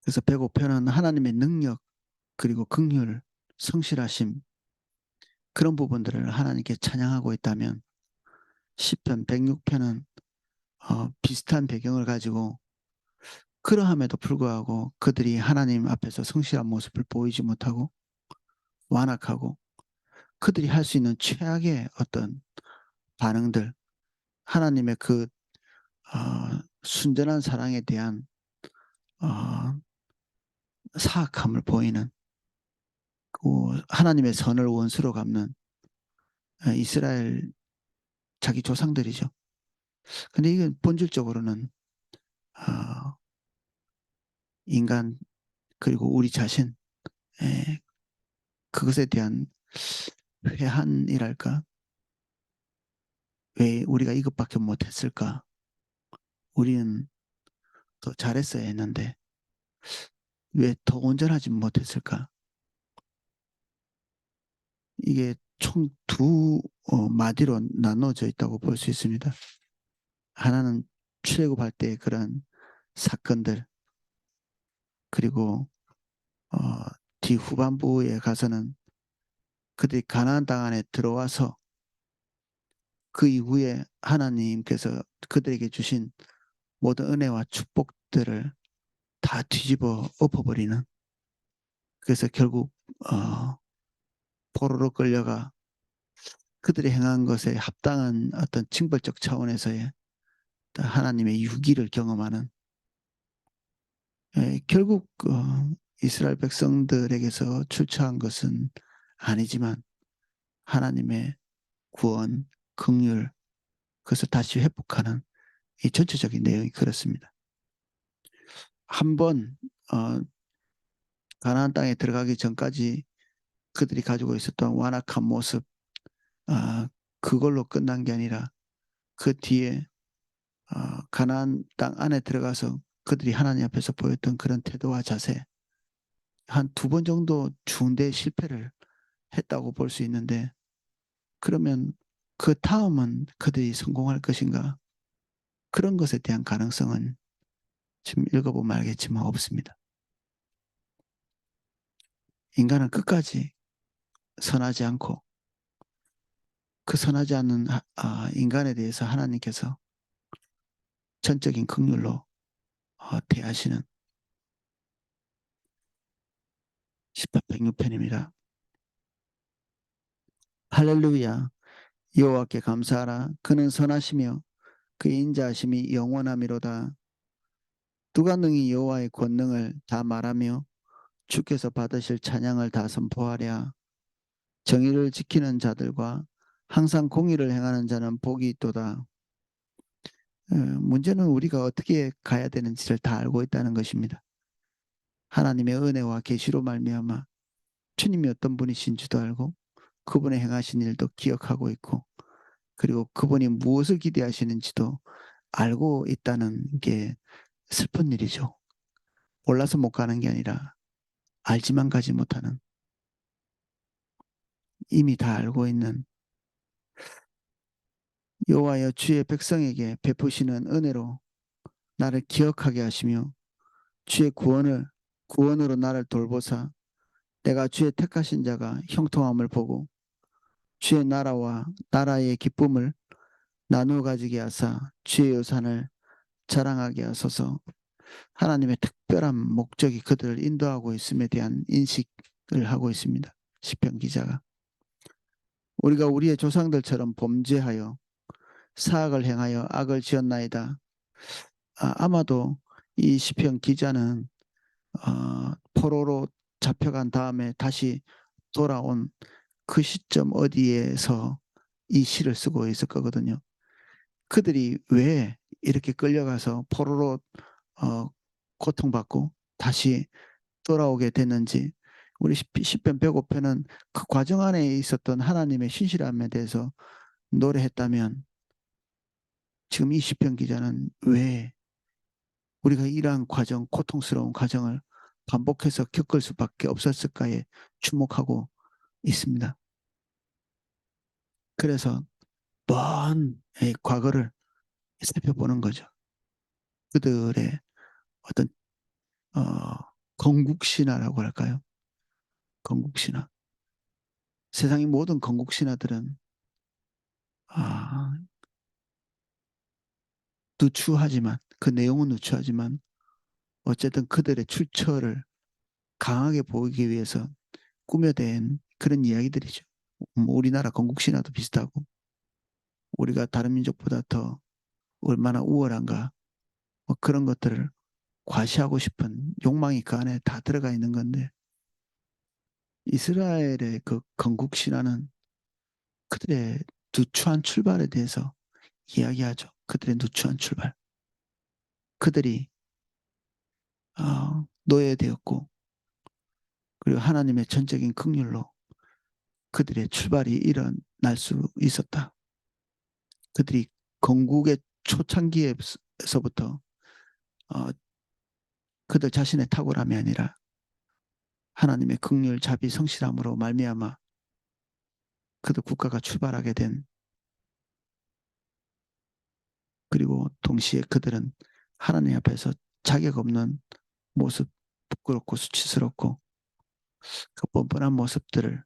그래서 105편은 하나님의 능력 그리고 긍휼, 성실하심 그런 부분들을 하나님께 찬양하고 있다면 시편 106편은 비슷한 배경을 가지고 그러함에도 불구하고 그들이 하나님 앞에서 성실한 모습을 보이지 못하고 완악하고 그들이 할 수 있는 최악의 어떤 반응들, 하나님의 그 순전한 사랑에 대한 어, 사악함을 보이는 하나님의 선을 원수로 갚는 이스라엘 자기 조상들이죠. 근데 이건 본질적으로는 어, 인간 그리고 우리 자신 그것에 대한 회한이랄까? 왜 우리가 이것밖에 못했을까? 우리는 더 잘했어야 했는데 왜 더 온전하지 못했을까? 이게 총 두 마디로 나눠져 있다고 볼 수 있습니다. 하나는 출애굽할 때의 그런 사건들 그리고 어, 뒤후반부에 가서는 그들이 가나안 땅 안에 들어와서 그 이후에 하나님께서 그들에게 주신 모든 은혜와 축복들을 다 뒤집어 엎어버리는 그래서 결국 포로로 끌려가 그들이 행한 것에 합당한 어떤 징벌적 차원에서의 하나님의 유기를 경험하는 결국 이스라엘 백성들에게서 출처한 것은 아니지만 하나님의 구원, 긍휼 그것을 다시 회복하는 이 전체적인 내용이 그렇습니다. 한번 가나안 땅에 들어가기 전까지 그들이 가지고 있었던 완악한 모습 그걸로 끝난 게 아니라 그 뒤에 가나안 땅 안에 들어가서 그들이 하나님 앞에서 보였던 그런 태도와 자세 한 두 번 정도 중대 실패를 했다고 볼 수 있는데 그러면 그 다음은 그들이 성공할 것인가 그런 것에 대한 가능성은 지금 읽어보면 알겠지만 없습니다. 인간은 끝까지 선하지 않고 그 선하지 않는 인간에 대해서 하나님께서 전적인 긍휼로 대하시는 시편 106편입니다. 할렐루야 여호와께 감사하라 그는 선하시며 그 인자하심이 영원하미로다. 누가 능히 여호와의 권능을 다 말하며 주께서 받으실 찬양을 다 선포하랴. 정의를 지키는 자들과 항상 공의를 행하는 자는 복이 있도다. 문제는 우리가 어떻게 가야 되는지를 다 알고 있다는 것입니다. 하나님의 은혜와 계시로 말미암아 주님이 어떤 분이신지도 알고 그분의 행하신 일도 기억하고 있고 그리고 그분이 무엇을 기대하시는지도 알고 있다는 게 슬픈 일이죠. 몰라서 못 가는 게 아니라 알지만 가지 못하는 이미 다 알고 있는 여호와여 주의 백성에게 베푸시는 은혜로 나를 기억하게 하시며 주의 구원으로 나를 돌보사 내가 주의 택하신 자가 형통함을 보고 주의 나라와 나라의 기쁨을 나누어 가지게 하사 주의 요산을 자랑하게 하소서. 하나님의 특별한 목적이 그들을 인도하고 있음에 대한 인식을 하고 있습니다. 시편 기자가. 우리가 우리의 조상들처럼 범죄하여 사악을 행하여 악을 지었나이다. 아마도 이 시편 기자는 포로로 잡혀간 다음에 다시 돌아온 그 시점 어디에서 이 시를 쓰고 있을 거거든요. 그들이 왜 이렇게 끌려가서 포로로 고통받고 다시 돌아오게 됐는지 우리 시편 105편은 그 과정 안에 있었던 하나님의 신실함에 대해서 노래했다면 지금 이 시편 기자는 왜 우리가 이러한 과정, 고통스러운 과정을 반복해서 겪을 수밖에 없었을까에 주목하고 있습니다. 그래서 먼 과거를 살펴보는 거죠. 그들의 어떤 건국신화라고 할까요? 건국신화. 세상의 모든 건국신화들은 아, 누추하지만 그 내용은 누추하지만 어쨌든 그들의 출처를 강하게 보이기 위해서 꾸며낸 그런 이야기들이죠. 우리나라 건국신화도 비슷하고 우리가 다른 민족보다 더 얼마나 우월한가 뭐 그런 것들을 과시하고 싶은 욕망이 그 안에 다 들어가 있는 건데 이스라엘의 그 건국신화는 그들의 누추한 출발에 대해서 이야기하죠. 그들의 누추한 출발. 그들이 노예되었고 그리고 하나님의 전적인 긍휼로 그들의 출발이 일어날 수 있었다. 그들이 건국의 초창기에서부터 어, 그들 자신의 탁월함이 아니라 하나님의 긍휼, 자비, 성실함으로 말미암아 그들 국가가 출발하게 된 그리고 동시에 그들은 하나님 앞에서 자격 없는 모습, 부끄럽고 수치스럽고 그 뻔뻔한 모습들을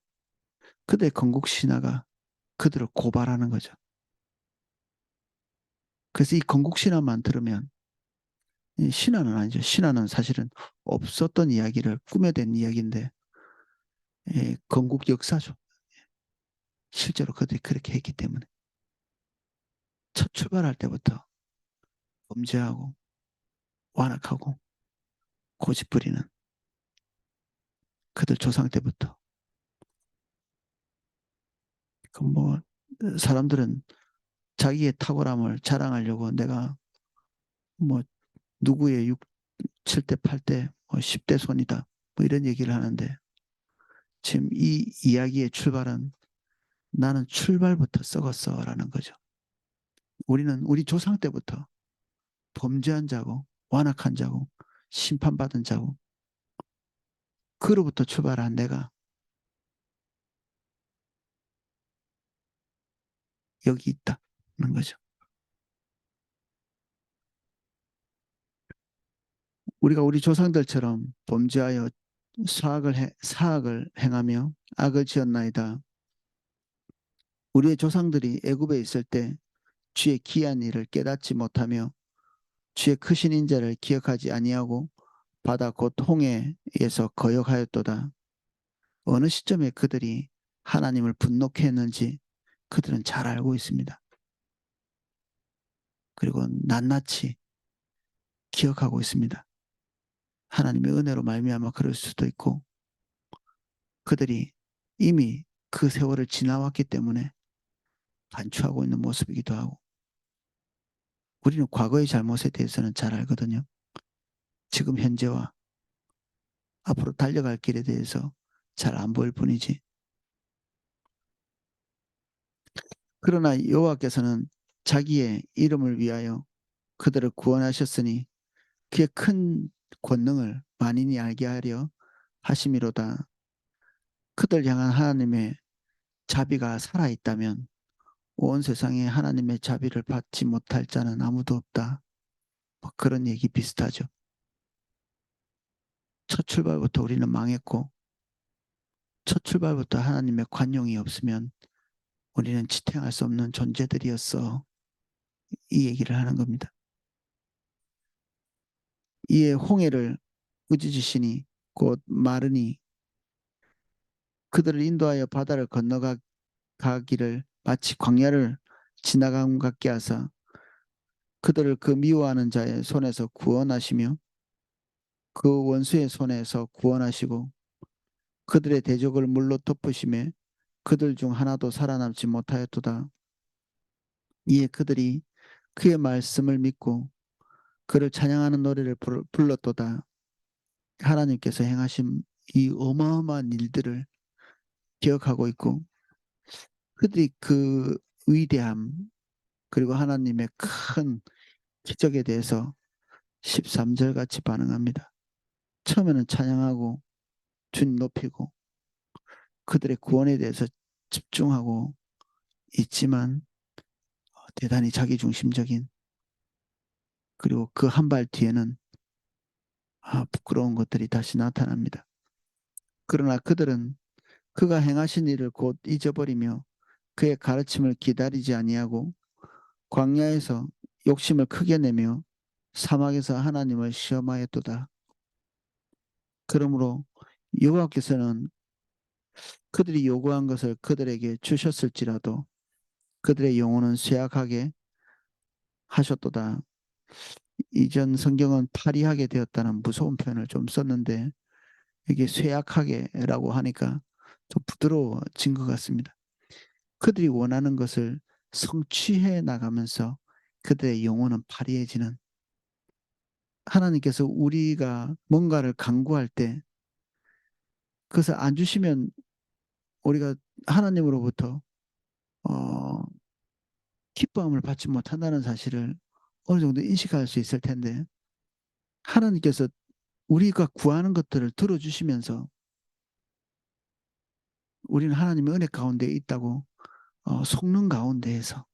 그들의 건국 신화가 그들을 고발하는 거죠. 그래서 이 건국 신화만 들으면 신화는 아니죠. 신화는 사실은 없었던 이야기를 꾸며댄 이야기인데 건국 역사죠. 실제로 그들이 그렇게 했기 때문에 첫 출발할 때부터 범죄하고 완악하고 고집부리는 그들 조상 때부터 그 뭐 사람들은 자기의 탁월함을 자랑하려고 내가 뭐 누구의 6, 7대, 8대, 뭐 10대 손이다 뭐 이런 얘기를 하는데 지금 이 이야기의 출발은 나는 출발부터 썩었어라는 거죠. 우리는 우리 조상 때부터 범죄한 자고 완악한 자고 심판받은 자고 그로부터 출발한 내가 여기 있다는 거죠. 우리가 우리 조상들처럼 범죄하여 사악을 행하며 악을 지었나이다. 우리의 조상들이 애굽에 있을 때 주의 기한 일을 깨닫지 못하며 주의 크신 인자를 기억하지 아니하고 바다 곧 홍해에서 거역하였도다. 어느 시점에 그들이 하나님을 분노케 했는지 그들은 잘 알고 있습니다. 그리고 낱낱이 기억하고 있습니다. 하나님의 은혜로 말미암아 그럴 수도 있고 그들이 이미 그 세월을 지나왔기 때문에 반추하고 있는 모습이기도 하고 우리는 과거의 잘못에 대해서는 잘 알거든요. 지금 현재와 앞으로 달려갈 길에 대해서 잘 안 보일 뿐이지. 그러나 여호와께서는 자기의 이름을 위하여 그들을 구원하셨으니 그의 큰 권능을 만인이 알게 하려 하심이로다. 그들 향한 하나님의 자비가 살아있다면 온 세상에 하나님의 자비를 받지 못할 자는 아무도 없다. 뭐 그런 얘기 비슷하죠. 첫 출발부터 우리는 망했고 첫 출발부터 하나님의 관용이 없으면 우리는 지탱할 수 없는 존재들이었어. 이 얘기를 하는 겁니다. 이에 홍해를 꾸짖으시니 곧 마르니 그들을 인도하여 바다를 건너가기를 마치 광야를 지나간 같게 하사 그들을 그 미워하는 자의 손에서 구원하시며 그 원수의 손에서 구원하시고 그들의 대적을 물로 덮으심에 그들 중 하나도 살아남지 못하였도다. 이에 그들이 그의 말씀을 믿고 그를 찬양하는 노래를 불렀도다. 하나님께서 행하신 이 어마어마한 일들을 기억하고 있고 그들이 그 위대함 그리고 하나님의 큰 기적에 대해서 13절 같이 반응합니다. 처음에는 찬양하고 주님 높이고 그들의 구원에 대해서 집중하고 있지만 대단히 자기중심적인 그리고 그 한 발 뒤에는 부끄러운 것들이 다시 나타납니다. 그러나 그들은 그가 행하신 일을 곧 잊어버리며 그의 가르침을 기다리지 아니하고 광야에서 욕심을 크게 내며 사막에서 하나님을 시험하였도다. 그러므로 여호와께서는 그들이 요구한 것을 그들에게 주셨을지라도 그들의 영혼은 쇠약하게 하셨도다. 이전 성경은 파리하게 되었다는 무서운 표현을 좀 썼는데 이게 쇠약하게라고 하니까 좀 부드러워진 것 같습니다. 그들이 원하는 것을 성취해 나가면서 그들의 영혼은 파리해지는, 하나님께서 우리가 뭔가를 간구할 때 그것을 안 주시면 우리가 하나님으로부터 어, 기뻐함을 받지 못한다는 사실을 어느 정도 인식할 수 있을 텐데 하나님께서 우리가 구하는 것들을 들어주시면서 우리는 하나님의 은혜 가운데 있다고 속는 가운데에서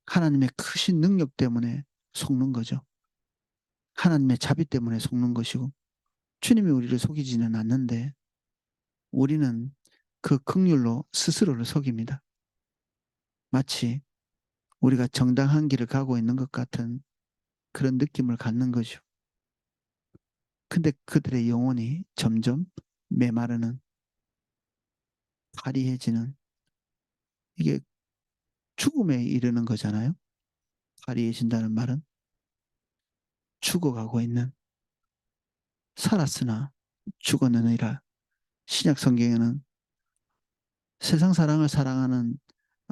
하나님의 크신 능력 때문에 속는 거죠. 하나님의 자비 때문에 속는 것이고 주님이 우리를 속이지는 않는데 우리는 그 긍휼로 스스로를 속입니다. 마치 우리가 정당한 길을 가고 있는 것 같은 그런 느낌을 갖는 거죠. 근데 그들의 영혼이 점점 메마르는, 파리해지는, 이게 죽음에 이르는 거잖아요. 파리해진다는 말은 죽어가고 있는, 살았으나 죽었느니라. 신약 성경에는 세상 사랑을 사랑하는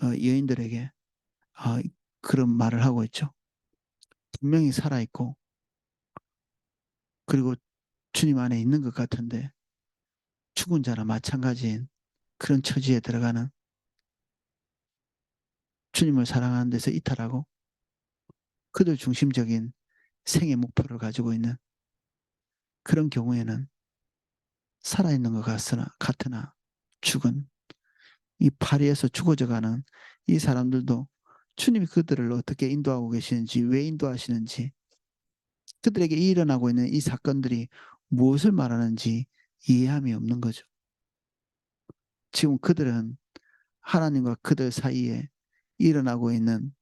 여인들에게 그런 말을 하고 있죠. 분명히 살아있고 그리고 주님 안에 있는 것 같은데 죽은 자나 마찬가지인 그런 처지에 들어가는, 주님을 사랑하는 데서 이탈하고 그들 중심적인 생의 목표를 가지고 있는 그런 경우에는 살아있는 것 같으나 죽은, 이 파리에서 죽어져가는 이 사람들도 주님이 그들을 어떻게 인도하고 계시는지, 왜 인도하시는지, 그들에게 일어나고 있는 이 사건들이 무엇을 말하는지 이해함이 없는 거죠. 지금 그들은 하나님과 그들 사이에 일어나고 있는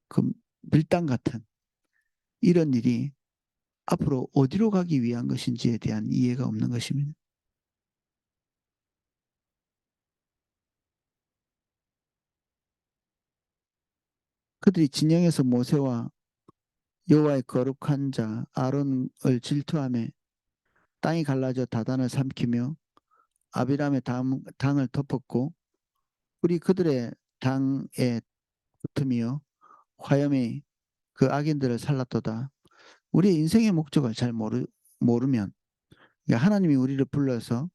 그 밀당 같은 이런 일이 앞으로 어디로 가기 위한 것인지에 대한 이해가 없는 것입니다. 그들이 진영에서 모세와 여호와의 거룩한 자 아론을 질투하며 땅이 갈라져 다단을 삼키며 아비람의 당을 덮었고 우리 그들의 당에 붙으며 화염이 그 악인들을 살랐도다. 우리의 인생의 목적을 잘 모르면, 그러니까 하나님이 우리를 불러서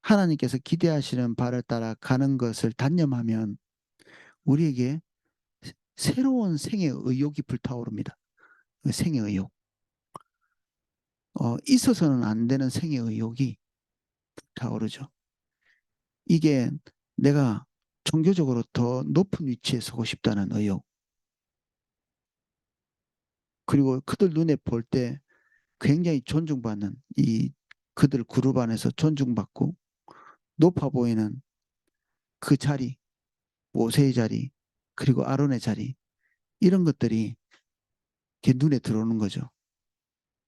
하나님께서 기대하시는 바를 따라 가는 것을 단념하면 우리에게 새로운 생의 의욕이 불타오릅니다. 생의 의욕. 있어서는 안 되는 생의 의욕이 불타오르죠. 이게 내가 종교적으로 더 높은 위치에 서고 싶다는 의욕. 그리고 그들 눈에 볼 때 굉장히 존중받는, 이 그들 그룹 안에서 존중받고 높아 보이는 그 자리, 모세의 자리, 그리고 아론의 자리, 이런 것들이 이렇게 눈에 들어오는 거죠.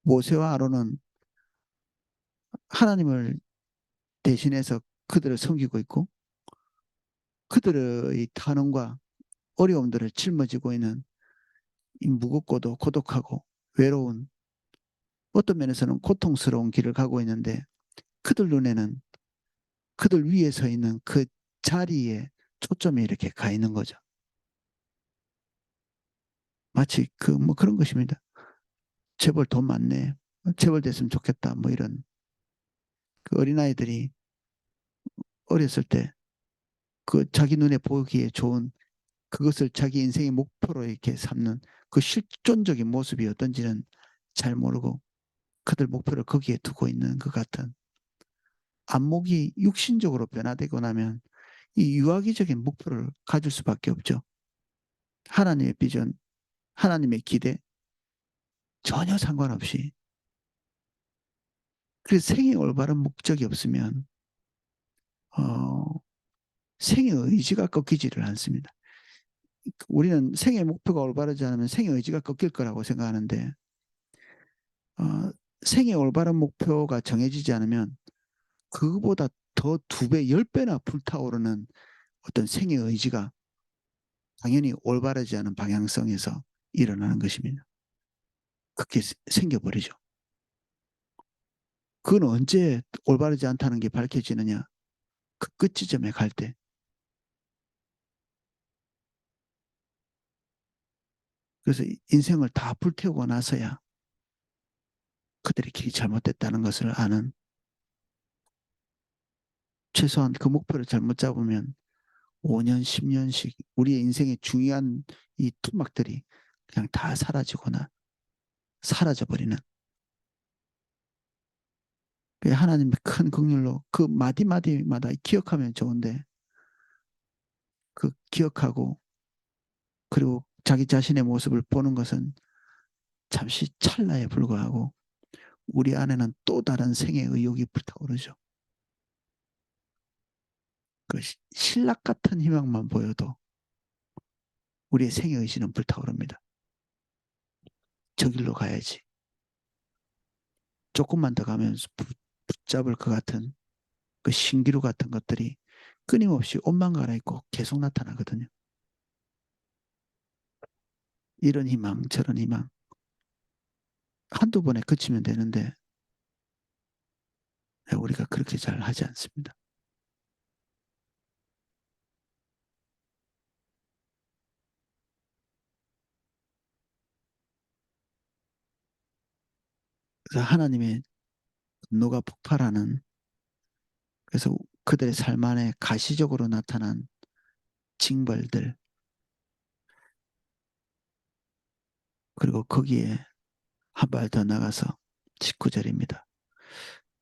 모세와 아론은 하나님을 대신해서 그들을 섬기고 있고 그들의 탄원과 어려움들을 짊어지고 있는 이 무겁고도 고독하고 외로운, 어떤 면에서는 고통스러운 길을 가고 있는데 그들 눈에는 그들 위에 서 있는 그 자리에 초점이 이렇게 가 있는 거죠. 마치 뭐 그런 것입니다. 재벌 돈 많네. 재벌 됐으면 좋겠다. 뭐 이런, 그 어린아이들이 어렸을 때 그 자기 눈에 보기에 좋은 그것을 자기 인생의 목표로 이렇게 삼는 그 실존적인 모습이 어떤지는 잘 모르고 그들 목표를 거기에 두고 있는 것 같은, 안목이 육신적으로 변화되고 나면 이 유아기적인 목표를 가질 수밖에 없죠. 하나님의 비전, 하나님의 기대 전혀 상관없이 그래서 생의 올바른 목적이 없으면 어, 생의 의지가 꺾이지를 않습니다. 우리는 생의 목표가 올바르지 않으면 생의 의지가 꺾일 거라고 생각하는데 어, 생의 올바른 목표가 정해지지 않으면 그거보다 더 2배, 10배나 불타오르는 어떤 생의 의지가 당연히 올바르지 않은 방향성에서 일어나는 것입니다. 그게 생겨버리죠. 그건 언제 올바르지 않다는 게 밝혀지느냐? 그 끝 지점에 갈 때. 그래서 인생을 다 불태우고 나서야 그들의 길이 잘못됐다는 것을 아는, 최소한 그 목표를 잘못 잡으면 5년, 10년씩 우리의 인생의 중요한 이 토막들이 그냥 다 사라지거나 사라져버리는, 하나님의 큰 긍휼로 그 마디마디마다 기억하면 좋은데 그 기억하고 그리고 자기 자신의 모습을 보는 것은 잠시 찰나에 불과하고 우리 안에는 또 다른 생의 의욕이 불타오르죠. 그 신락 같은 희망만 보여도 우리의 생의 의지는 불타오릅니다. 저 길로 가야지. 조금만 더 가면 붙잡을 것 같은 그 신기루 같은 것들이 끊임없이 옷만 갈아입고 계속 나타나거든요. 이런 희망, 저런 희망. 한두 번에 그치면 되는데 우리가 그렇게 잘 하지 않습니다. 그래서 하나님의 분노가 폭발하는, 그래서 그들의 삶 안에 가시적으로 나타난 징벌들, 그리고 거기에 한 발 더 나가서 19절입니다.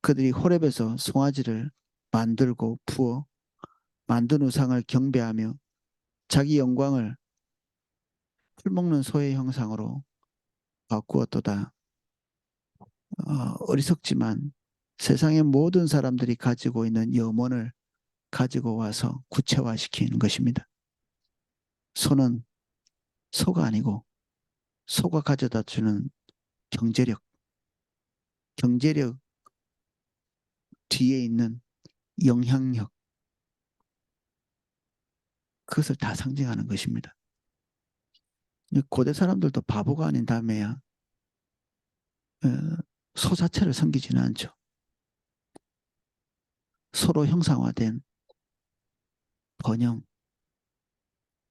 그들이 호렙에서 송아지를 만들고 부어 만든 우상을 경배하며 자기 영광을 풀먹는 소의 형상으로 바꾸었도다. 어리석지만 세상의 모든 사람들이 가지고 있는 염원을 가지고 와서 구체화시키는 것입니다. 소는 소가 아니고 소가 가져다 주는 경제력, 경제력 뒤에 있는 영향력, 그것을 다 상징하는 것입니다. 고대 사람들도 바보가 아닌 다음에야 어, 소 자체를 섬기지는 않죠. 소로 형상화된 번영,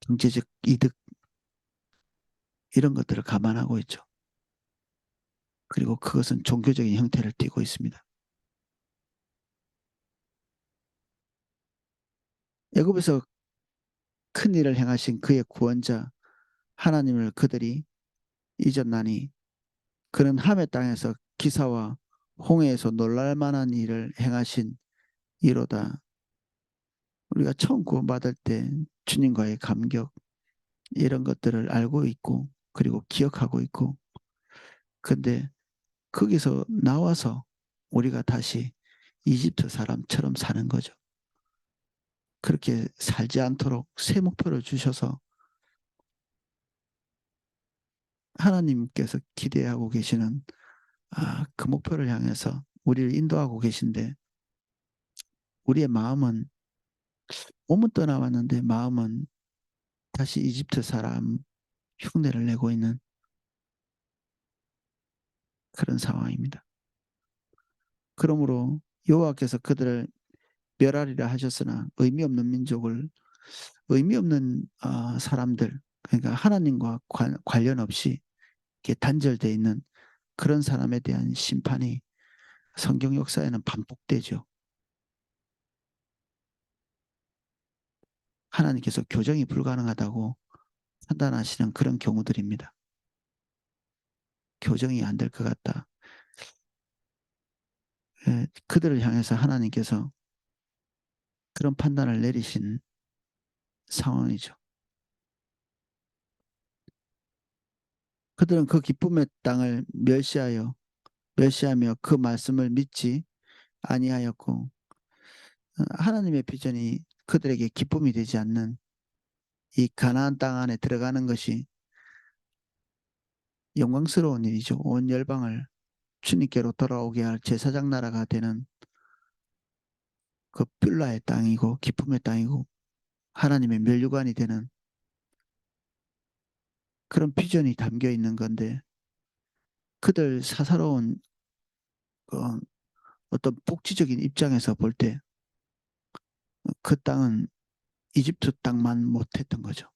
경제적 이득, 이런 것들을 감안하고 있죠. 그리고 그것은 종교적인 형태를 띠고 있습니다. 애굽에서 큰 일을 행하신 그의 구원자 하나님을 그들이 잊었나니 그는 함의 땅에서 기사와 홍해에서 놀랄만한 일을 행하신 이로다. 우리가 처음 구원받을 때 주님과의 감격, 이런 것들을 알고 있고 그리고 기억하고 있고, 근데 거기서 나와서 우리가 다시 이집트 사람처럼 사는 거죠. 그렇게 살지 않도록 새 목표를 주셔서 하나님께서 기대하고 계시는, 그 목표를 향해서 우리를 인도하고 계신데 우리의 마음은, 몸은 떠나왔는데 마음은 다시 이집트 사람 흉내를 내고 있는 그런 상황입니다. 그러므로 여호와께서 그들을 멸하리라 하셨으나 의미 없는 민족을, 의미 없는 사람들, 그러니까 하나님과 관련 없이 이렇게 단절되어 있는 그런 사람에 대한 심판이 성경 역사에는 반복되죠. 하나님께서 교정이 불가능하다고 판단하시는 그런 경우들입니다. 교정이 안 될 것 같다. 그들을 향해서 하나님께서 그런 판단을 내리신 상황이죠. 그들은 그 기쁨의 땅을 멸시하여 멸시하며 그 말씀을 믿지 아니하였고 하나님의 비전이 그들에게 기쁨이 되지 않는 이 가나안 땅 안에 들어가는 것이 영광스러운 일이죠. 온 열방을 주님께로 돌아오게 할 제사장 나라가 되는 그 뷸라의 땅이고 기쁨의 땅이고 하나님의 면류관이 되는 그런 비전이 담겨 있는 건데 그들 사사로운 어, 어떤 복지적인 입장에서 볼 때 그 땅은 이집트 땅만 못했던 거죠.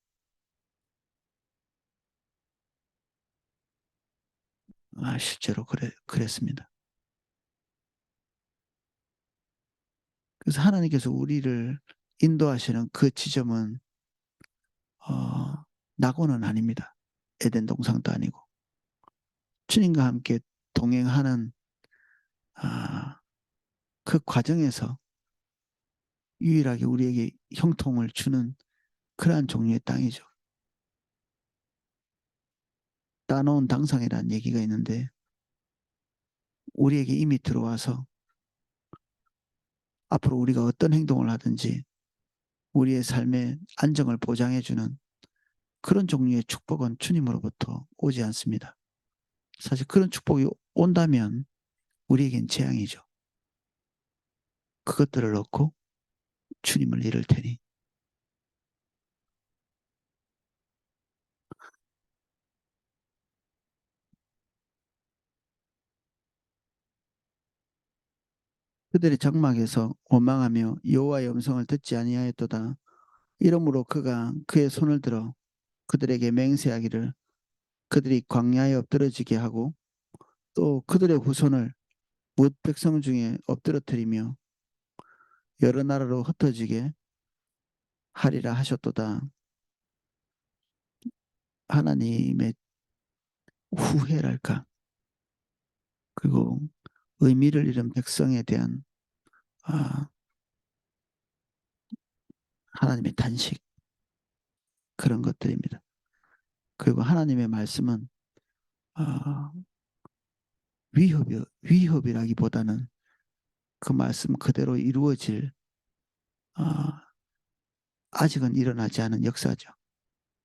실제로 그랬습니다. 그래서 하나님께서 우리를 인도하시는 그 지점은 낙원은 아닙니다. 에덴 동산도 아니고 주님과 함께 동행하는 아, 그 과정에서 유일하게 우리에게 형통을 주는 그러한 종류의 땅이죠. 따놓은 당상이라는 얘기가 있는데 우리에게 이미 들어와서 앞으로 우리가 어떤 행동을 하든지 우리의 삶의 안정을 보장해주는 그런 종류의 축복은 주님으로부터 오지 않습니다. 사실 그런 축복이 온다면 우리에겐 재앙이죠. 그것들을 얻고 주님을 잃을 테니. 그들의 장막에서 원망하며 여호와의 음성을 듣지 아니하였도다. 이러므로 그가 그의 손을 들어 그들에게 맹세하기를 그들이 광야에 엎드러지게 하고 또 그들의 후손을 뭇 백성 중에 엎드러뜨리며 여러 나라로 흩어지게 하리라 하셨도다. 하나님의 후회랄까 그리고 의미를 잃은 백성에 대한 아, 하나님의 단식 그런 것들입니다. 그리고 하나님의 말씀은 아, 위협이라기보다는 그 말씀 그대로 이루어질 아, 아직은 일어나지 않은 역사죠.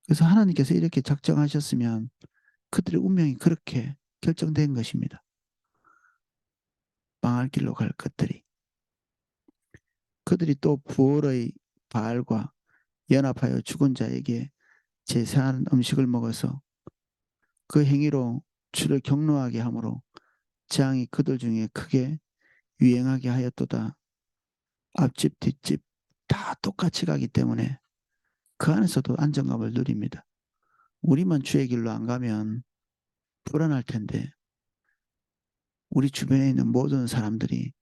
그래서 하나님께서 이렇게 작정하셨으면 그들의 운명이 그렇게 결정된 것입니다. 망할 길로 갈 것들이. 그들이 또 부월의 바알과 연합하여 죽은 자에게 제사한 음식을 먹어서 그 행위로 주를 경노하게 하므로 재앙이 그들 중에 크게 유행하게 하였도다. 앞집 뒷집 다 똑같이 가기 때문에 그 안에서도 안정감을 누립니다. 우리만 주의 길로 안 가면 불안할 텐데 우리 주변에 있는 모든 사람들이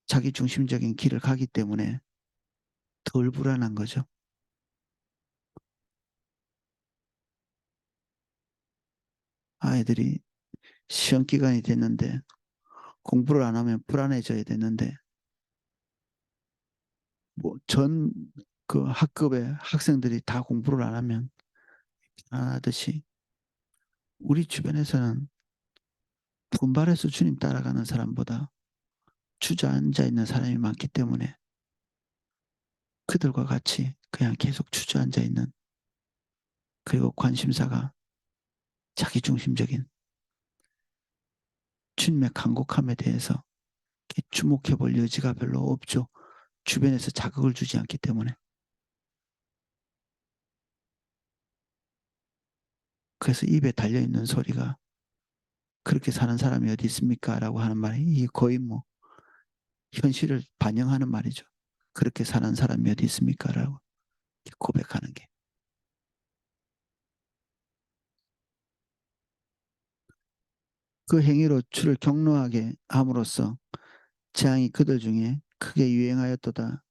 자기 중심적인 길을 가기 때문에 덜 불안한 거죠. 아이들이 시험 기간이 됐는데 공부를 안 하면 불안해져야 되는데 뭐 전 그 학급의 학생들이 다 공부를 안 하면 불안하듯이 우리 주변에서는 분발해서 주님 따라가는 사람보다 주저앉아 있는 사람이 많기 때문에 그들과 같이 그냥 계속 주저앉아 있는 그리고 관심사가 자기중심적인 주님의 간곡함에 대해서 주목해 볼 여지가 별로 없죠. 주변에서 자극을 주지 않기 때문에. 그래서 입에 달려있는 소리가 그렇게 사는 사람이 어디 있습니까? 라고 하는 말이 이게 거의 뭐 현실을 반영하는 말이죠. 그렇게 사는 사람이 어디 있습니까? 라고 고백하는 게. 그 행위로 주를 경노하게 함으로써 재앙이 그들 중에 크게 유행하였도다.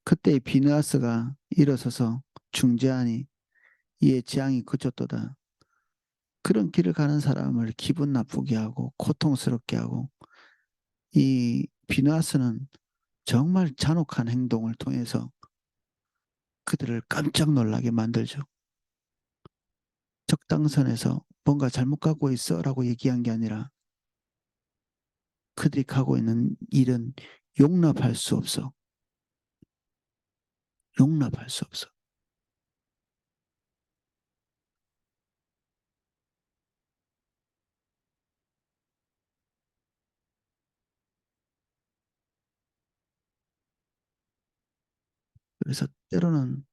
그때 비느하스가 일어서서 중재하니 이에 재앙이 그쳤도다. 그런 길을 가는 사람을 기분 나쁘게 하고 고통스럽게 하고 이 비느하스는 정말 잔혹한 행동을 통해서 그들을 깜짝 놀라게 만들죠. 적당선에서 뭔가 잘못 가고 있어라고 얘기한 게 아니라 그들이 가고 있는 일은 용납할 수 없어. 용납할 수 없어. 그래서 때로는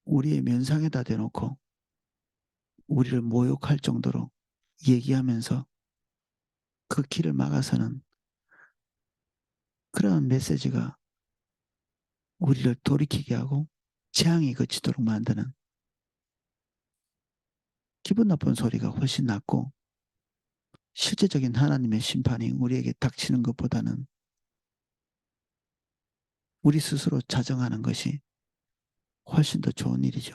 우리의 면상에다 대놓고 우리를 모욕할 정도로 얘기하면서 그 길을 막아서는 그런 메시지가 우리를 돌이키게 하고 재앙이 그치도록 만드는 기분 나쁜 소리가 훨씬 낫고 실제적인 하나님의 심판이 우리에게 닥치는 것보다는 우리 스스로 자정하는 것이 훨씬 더 좋은 일이죠.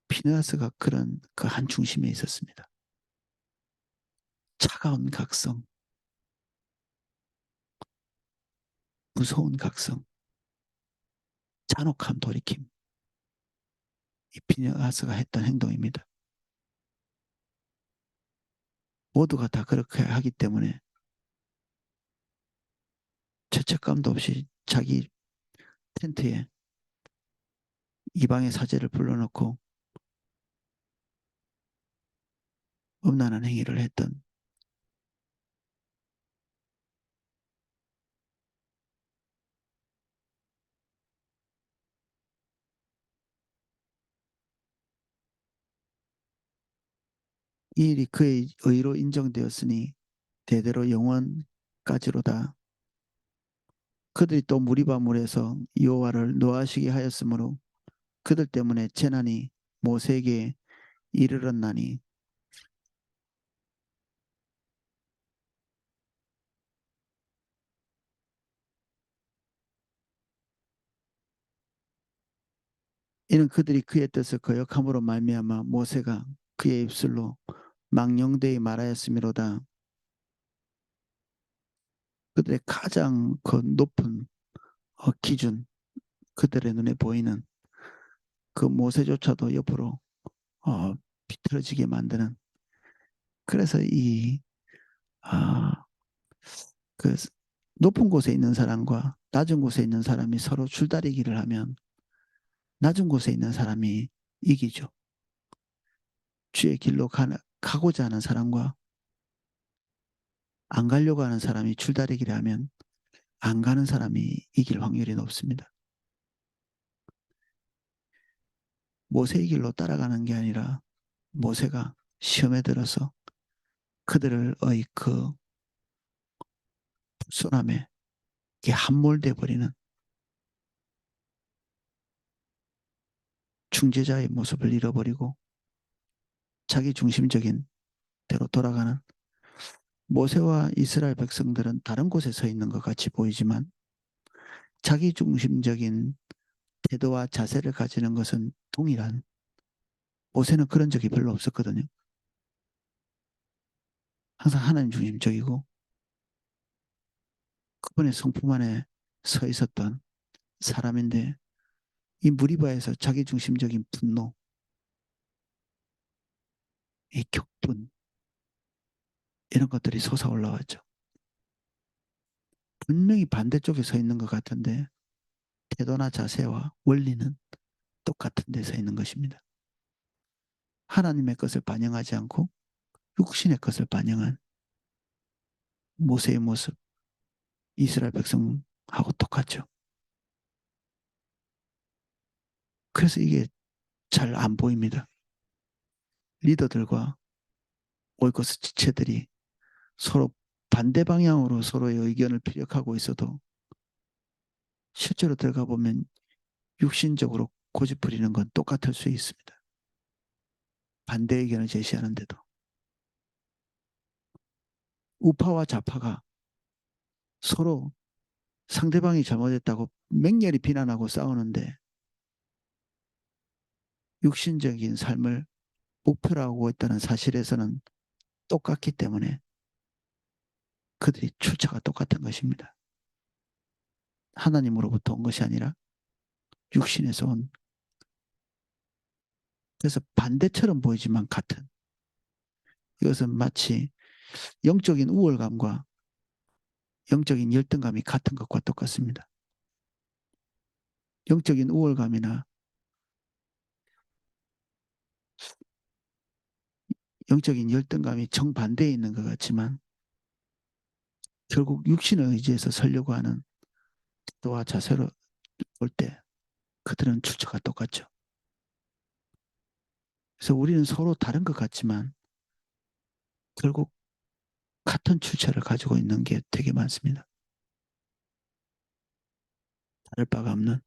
피느하스가 그런 그 한 중심에 있었습니다. 차가운 각성, 무서운 각성, 잔혹한 돌이킴. 이 피느하스가 했던 행동입니다. 모두가 다 그렇게 하기 때문에 죄책감도 없이 자기 텐트에 이방의 사제를 불러놓고 음란한 행위를 했던 이 일이 그의 의로 인정되었으니 대대로 영원까지로다. 그들이 또 무리바물에서 여호와를 노하시게 하였으므로 그들 때문에 재난이 모세에게 이르렀나니 이는 그들이 그의 뜻을 거역함으로 말미암아 모세가 그의 입술로 망령되이 말하였음이로다. 그들의 가장 그 높은 기준, 그들의 눈에 보이는 그 모세조차도 옆으로 어, 비틀어지게 만드는. 그래서 이 아, 그 높은 곳에 있는 사람과 낮은 곳에 있는 사람이 서로 줄다리기를 하면 낮은 곳에 있는 사람이 이기죠. 주의 길로 가고자 하는 사람과 안 가려고 하는 사람이 줄다리기를 하면 안 가는 사람이 이길 확률이 높습니다. 모세의 길로 따라가는 게 아니라 모세가 시험에 들어서 그들의 그 불순함에 함몰돼 버리는 중재자의 모습을 잃어버리고 자기 중심적인 대로 돌아가는. 모세와 이스라엘 백성들은 다른 곳에 서 있는 것 같이 보이지만 자기 중심적인 태도와 자세를 가지는 것은 동일한. 모세는 그런 적이 별로 없었거든요. 항상 하나님 중심적이고 그분의 성품 안에 서 있었던 사람인데 이 무리바에서 자기 중심적인 분노, 이 격분 이런 것들이 솟아올라왔죠. 분명히 반대쪽에 서 있는 것 같은데 태도나 자세와 원리는 똑같은 데 서 있는 것입니다. 하나님의 것을 반영하지 않고 육신의 것을 반영한 모세의 모습, 이스라엘 백성하고 똑같죠. 그래서 이게 잘 안 보입니다. 리더들과 오이코스 지체들이 서로 반대 방향으로 서로의 의견을 피력하고 있어도 실제로 들어가 보면 육신적으로 고집 부리는 건 똑같을 수 있습니다. 반대 의견을 제시하는데도 우파와 좌파가 서로 상대방이 잘못했다고 맹렬히 비난하고 싸우는데 육신적인 삶을 목표로 하고 있다는 사실에서는 똑같기 때문에 그들이 출처가 똑같은 것입니다. 하나님으로부터 온 것이 아니라 육신에서 온. 그래서 반대처럼 보이지만 같은. 이것은 마치 영적인 우월감과 영적인 열등감이 같은 것과 똑같습니다. 영적인 우월감이나 영적인 열등감이 정반대에 있는 것 같지만 결국 육신을 의지해서 살려고 하는 태도와 자세로 볼 때 그들은 출처가 똑같죠. 그래서 우리는 서로 다른 것 같지만 결국 같은 출처를 가지고 있는 게 되게 많습니다. 다를 바가 없는.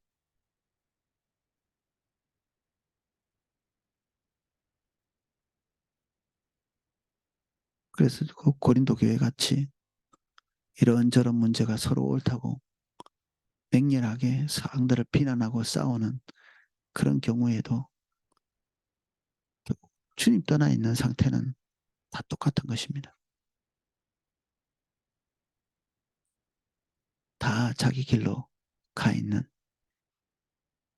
그래서 그 고린도 교회 같이 이런저런 문제가 서로 옳다고 맹렬하게 상대를 비난하고 싸우는 그런 경우에도 주님 떠나 있는 상태는 다 똑같은 것입니다. 다 자기 길로 가 있는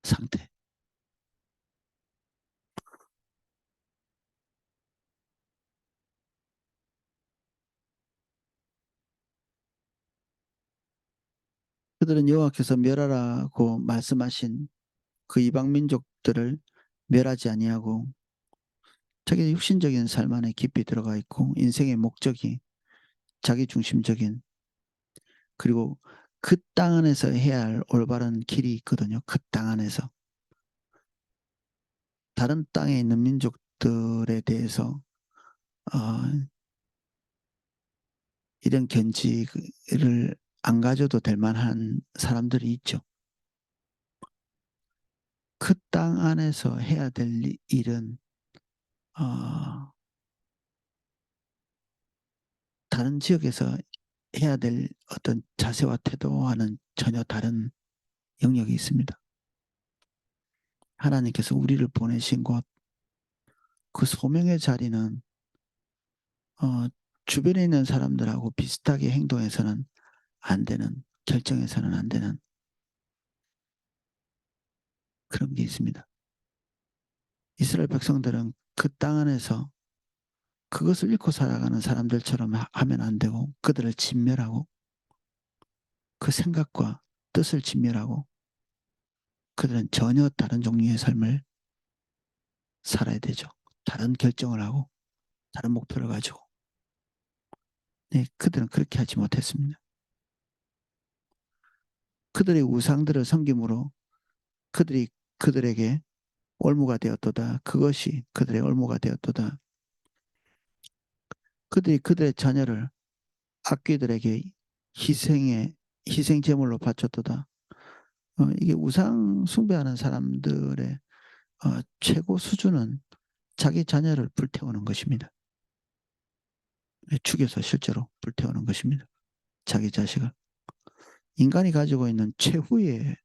상태. 그들은 여호와께서 멸하라고 말씀하신 그 이방 민족들을 멸하지 아니하고 자기 육신적인 삶 안에 깊이 들어가 있고 인생의 목적이 자기 중심적인 그리고 그 땅 안에서 해야 할 올바른 길이 있거든요. 그 땅 안에서. 다른 땅에 있는 민족들에 대해서 어, 이런 견지를 안 가져도 될 만한 사람들이 있죠. 그 땅 안에서 해야 될 일은 어, 다른 지역에서 해야 될 어떤 자세와 태도와는 전혀 다른 영역이 있습니다. 하나님께서 우리를 보내신 곳, 그 소명의 자리는 어, 주변에 있는 사람들하고 비슷하게 행동해서는 안 되는, 결정해서는 안 되는 그런 게 있습니다. 이스라엘 백성들은 그 땅 안에서 그것을 잃고 살아가는 사람들처럼 하면 안 되고 그들을 진멸하고 그 생각과 뜻을 진멸하고 그들은 전혀 다른 종류의 삶을 살아야 되죠. 다른 결정을 하고 다른 목표를 가지고. 네, 그들은 그렇게 하지 못했습니다. 그들의 우상들을 섬김으로 그들이 그들에게 올무가 되었도다. 그것이 그들의 올무가 되었도다. 그들이 그들의 자녀를 악귀들에게 희생 제물로 바쳤도다. 이게 우상 숭배하는 사람들의 최고 수준은 자기 자녀를 불태우는 것입니다. 죽여서 실제로 불태우는 것입니다. 자기 자식을. 인간이 가지고 있는 최후의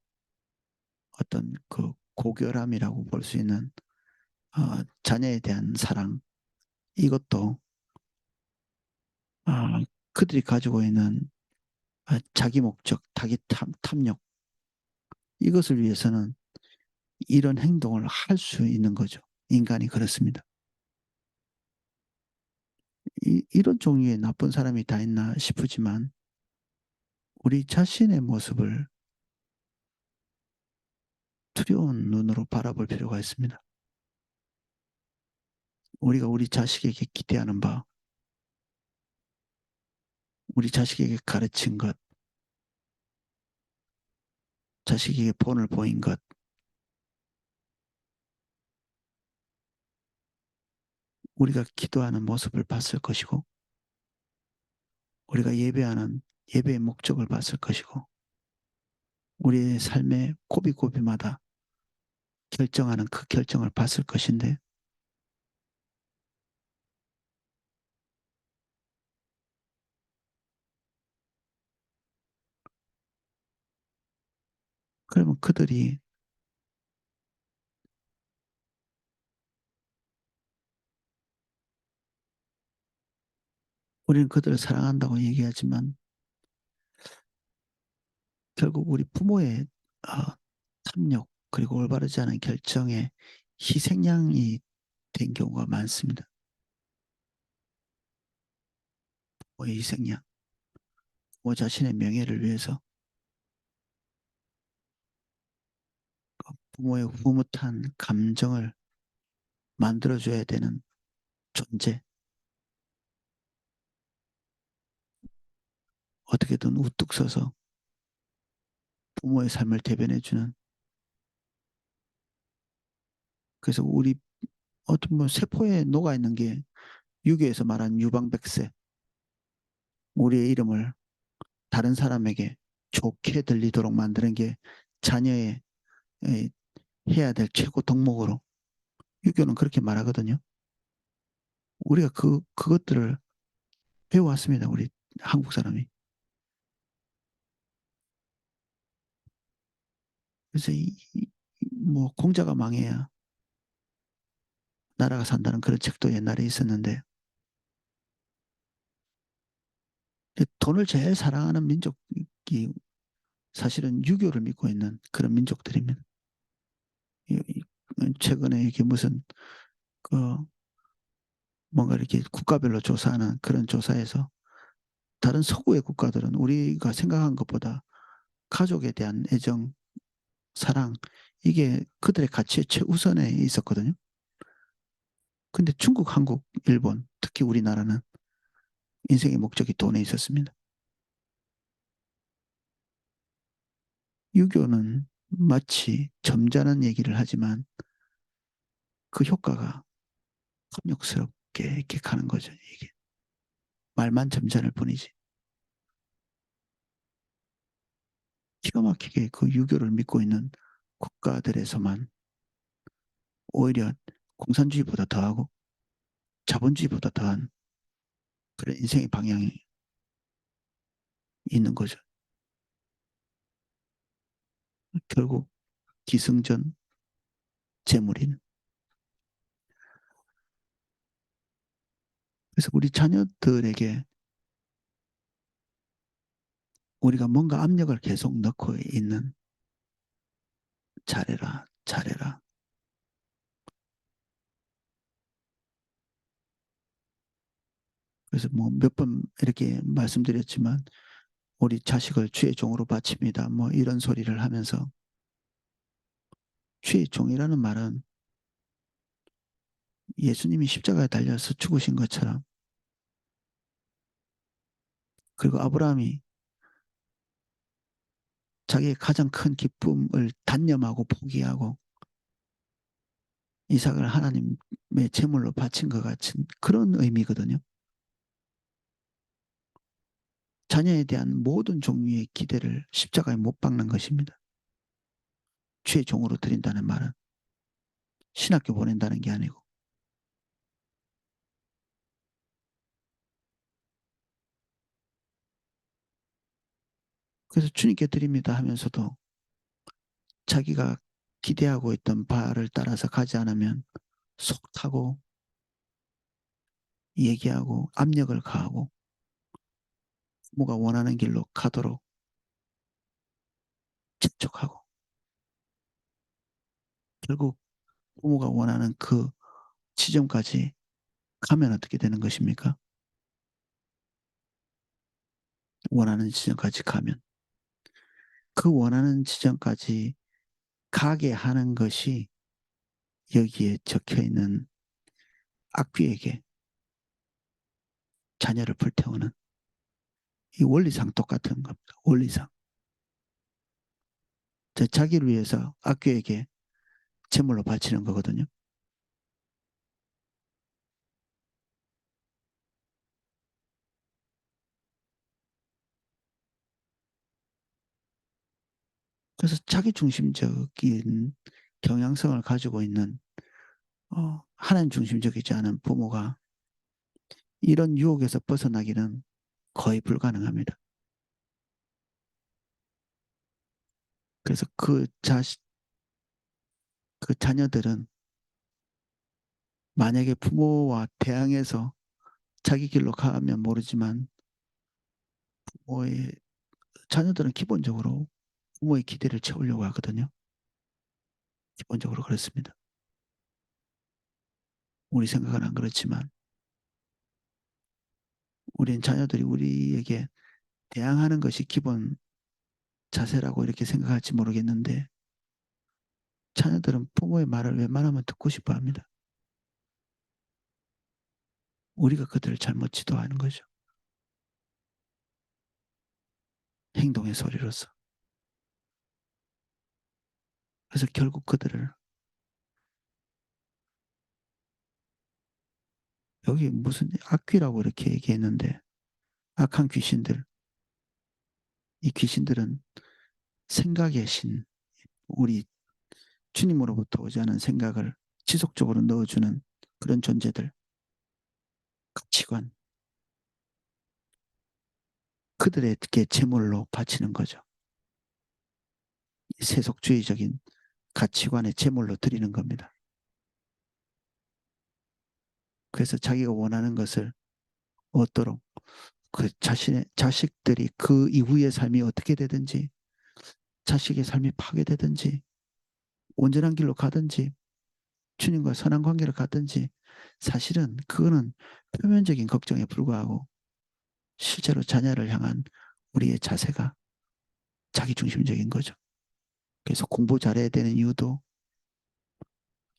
어떤 그 고결함이라고 볼 수 있는 자녀에 대한 사랑 이것도 그들이 가지고 있는 자기 목적, 자기 탐욕 이것을 위해서는 이런 행동을 할 수 있는 거죠. 인간이 그렇습니다. 이런 종류의 나쁜 사람이 다 있나 싶지만 우리 자신의 모습을 두려운 눈으로 바라볼 필요가 있습니다. 우리가 우리 자식에게 기대하는 바, 우리 자식에게 가르친 것, 자식에게 본을 보인 것, 우리가 기도하는 모습을 봤을 것이고, 우리가 예배하는 예배의 목적을 봤을 것이고, 우리의 삶의 고비고비마다 결정하는 그 결정을 봤을 것인데, 그러면 그들이 우리는 그들을 사랑한다고 얘기하지만 결국 우리 부모의 탐욕 그리고 올바르지 않은 결정에 희생양이 된 경우가 많습니다. 부모의 희생양, 부모 자신의 명예를 위해서 부모의 흐뭇한 감정을 만들어줘야 되는 존재, 어떻게든 우뚝 서서 부모의 삶을 대변해주는, 그래서 우리 어떤 뭐 세포에 녹아있는 게 유교에서 말하는 유방백세, 우리의 이름을 다른 사람에게 좋게 들리도록 만드는 게 자녀의 해야 될 최고 덕목으로 유교는 그렇게 말하거든요. 우리가 그것들을 배워왔습니다. 우리 한국 사람이. 그래서 뭐 공자가 망해야 나라가 산다는 그런 책도 옛날에 있었는데 돈을 제일 사랑하는 민족이 사실은 유교를 믿고 있는 그런 민족들입니다. 최근에 이게 무슨 그 뭔가 이렇게 국가별로 조사하는 그런 조사에서 다른 서구의 국가들은 우리가 생각한 것보다 가족에 대한 애정, 사랑 이게 그들의 가치의 최우선에 있었거든요. 근데 중국, 한국, 일본, 특히 우리나라는 인생의 목적이 돈에 있었습니다. 유교는 마치 점잖은 얘기를 하지만 그 효과가 탐욕스럽게 이렇게 가는 거죠. 이게 말만 점잖을 뿐이지. 기가 막히게 그 유교를 믿고 있는 국가들에서만 오히려 공산주의보다 더하고 자본주의보다 더한 그런 인생의 방향이 있는 거죠. 결국 기승전 재물인. 그래서 우리 자녀들에게 우리가 뭔가 압력을 계속 넣고 있는 잘해라, 잘해라. 그래서 뭐 몇 번 이렇게 말씀드렸지만 우리 자식을 주의 종으로 바칩니다. 뭐 이런 소리를 하면서 주의 종이라는 말은 예수님이 십자가에 달려서 죽으신 것처럼 그리고 아브라함이 자기의 가장 큰 기쁨을 단념하고 포기하고 이삭을 하나님의 제물로 바친 것 같은 그런 의미거든요. 자녀에 대한 모든 종류의 기대를 십자가에 못 박는 것입니다. 주의 종으로 드린다는 말은 신학교 보낸다는 게 아니고 그래서 주님께 드립니다 하면서도 자기가 기대하고 있던 바를 따라서 가지 않으면 속 타고 얘기하고 압력을 가하고 부모가 원하는 길로 가도록 재촉하고 결국 부모가 원하는 그 지점까지 가면 어떻게 되는 것입니까? 원하는 지점까지 가면 그 원하는 지점까지 가게 하는 것이 여기에 적혀 있는 악귀에게 자녀를 불태우는 이 원리상 똑같은 겁니다. 원리상. 자기를 위해서 악귀에게 제물로 바치는 거거든요. 그래서 자기 중심적인 경향성을 가지고 있는 하나님 중심적이지 않은 부모가 이런 유혹에서 벗어나기는 거의 불가능합니다. 그래서 그 자녀들은 만약에 부모와 대항해서 자기 길로 가면 모르지만 부모의 자녀들은 기본적으로 부모의 기대를 채우려고 하거든요. 기본적으로 그렇습니다. 우리 생각은 안 그렇지만 우린 자녀들이 우리에게 대항하는 것이 기본 자세라고 이렇게 생각할지 모르겠는데 자녀들은 부모의 말을 웬만하면 듣고 싶어 합니다. 우리가 그들을 잘못 지도하는 거죠. 행동의 소리로서. 그래서 결국 그들을 여기 무슨 악귀라고 이렇게 얘기했는데 악한 귀신들, 이 귀신들은 생각의 신, 우리 주님으로부터 오지 않은 생각을 지속적으로 넣어주는 그런 존재들, 가치관, 그들에게 제물로 바치는 거죠. 세속주의적인 가치관의 제물로 드리는 겁니다. 그래서 자기가 원하는 것을 얻도록 그 자신의 자식들이 그 이후의 삶이 어떻게 되든지 자식의 삶이 파괴되든지 온전한 길로 가든지 주님과 선한 관계를 갖든지 사실은 그거는 표면적인 걱정에 불과하고 실제로 자녀를 향한 우리의 자세가 자기중심적인 거죠. 그래서 공부 잘해야 되는 이유도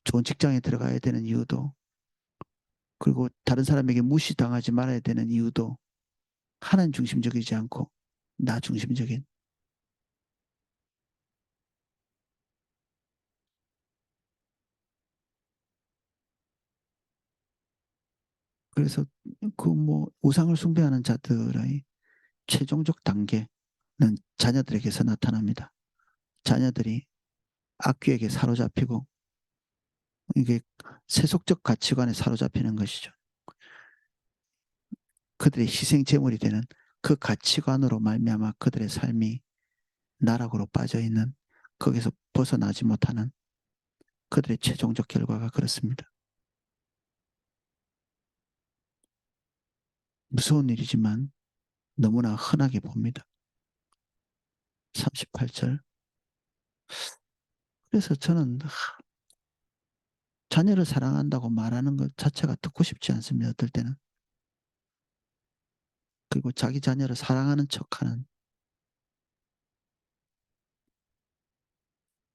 좋은 직장에 들어가야 되는 이유도 그리고 다른 사람에게 무시당하지 말아야 되는 이유도 하나님 중심적이지 않고 나 중심적인. 그래서 그 뭐 우상을 숭배하는 자들의 최종적 단계는 자녀들에게서 나타납니다. 자녀들이 악귀에게 사로잡히고 이게 세속적 가치관에 사로잡히는 것이죠. 그들의 희생 제물이 되는 그 가치관으로 말미암아 그들의 삶이 나락으로 빠져 있는 거기서 벗어나지 못하는 그들의 최종적 결과가 그렇습니다. 무서운 일이지만 너무나 흔하게 봅니다. 38절. 그래서 저는 자녀를 사랑한다고 말하는 것 자체가 듣고 싶지 않습니다. 어떨 때는. 그리고 자기 자녀를 사랑하는 척하는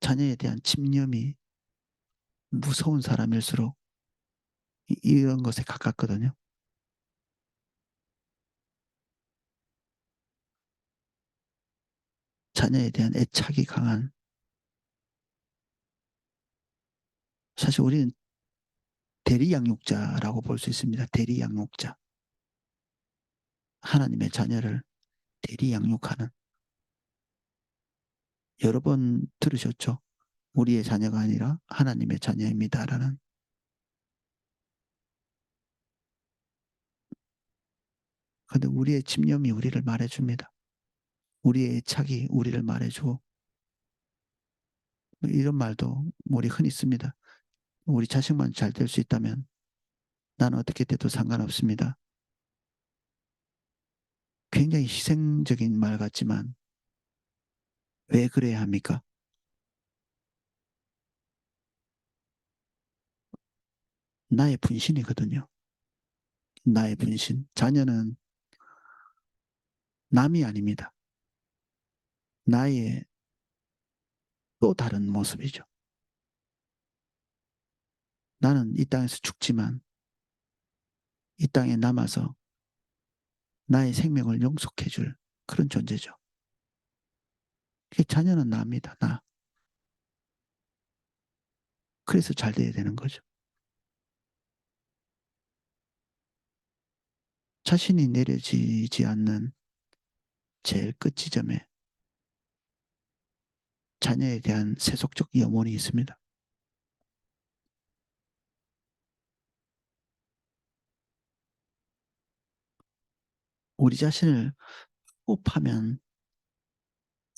자녀에 대한 집념이 무서운 사람일수록 이런 것에 가깝거든요. 자녀에 대한 애착이 강한 사실 우리는 대리 양육자라고 볼 수 있습니다. 대리 양육자. 하나님의 자녀를 대리 양육하는 여러 번 들으셨죠? 우리의 자녀가 아니라 하나님의 자녀입니다라는. 근데 우리의 집념이 우리를 말해줍니다. 우리의 애착이 우리를 말해주고 이런 말도 우리 흔히 씁니다. 우리 자식만 잘 될 수 있다면 나는 어떻게 돼도 상관없습니다. 굉장히 희생적인 말 같지만 왜 그래야 합니까? 나의 분신이거든요. 나의 분신. 자녀는 남이 아닙니다. 나의 또 다른 모습이죠. 나는 이 땅에서 죽지만 이 땅에 남아서 나의 생명을 영속해 줄 그런 존재죠. 자녀는 나입니다. 나. 그래서 잘 돼야 되는 거죠. 자신이 내려지지 않는 제일 끝 지점에 자녀에 대한 세속적 염원이 있습니다. 우리 자신을 호흡하면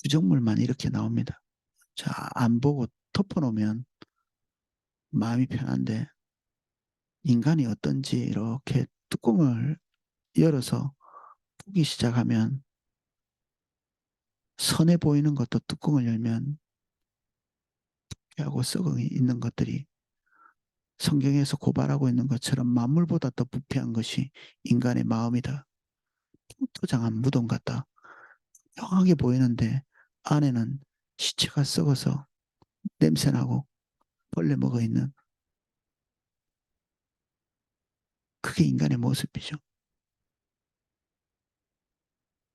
부정물만 이렇게 나옵니다. 자, 안 보고 덮어놓으면 마음이 편한데 인간이 어떤지 이렇게 뚜껑을 열어서 보기 시작하면 선해 보이는 것도 뚜껑을 열면 하고 썩어 있는 것들이 성경에서 고발하고 있는 것처럼 만물보다 더 부패한 것이 인간의 마음이다. 토장한 무덤 같다. 명하게 보이는데 안에는 시체가 썩어서 냄새나고 벌레 먹어 있는 그게 인간의 모습이죠.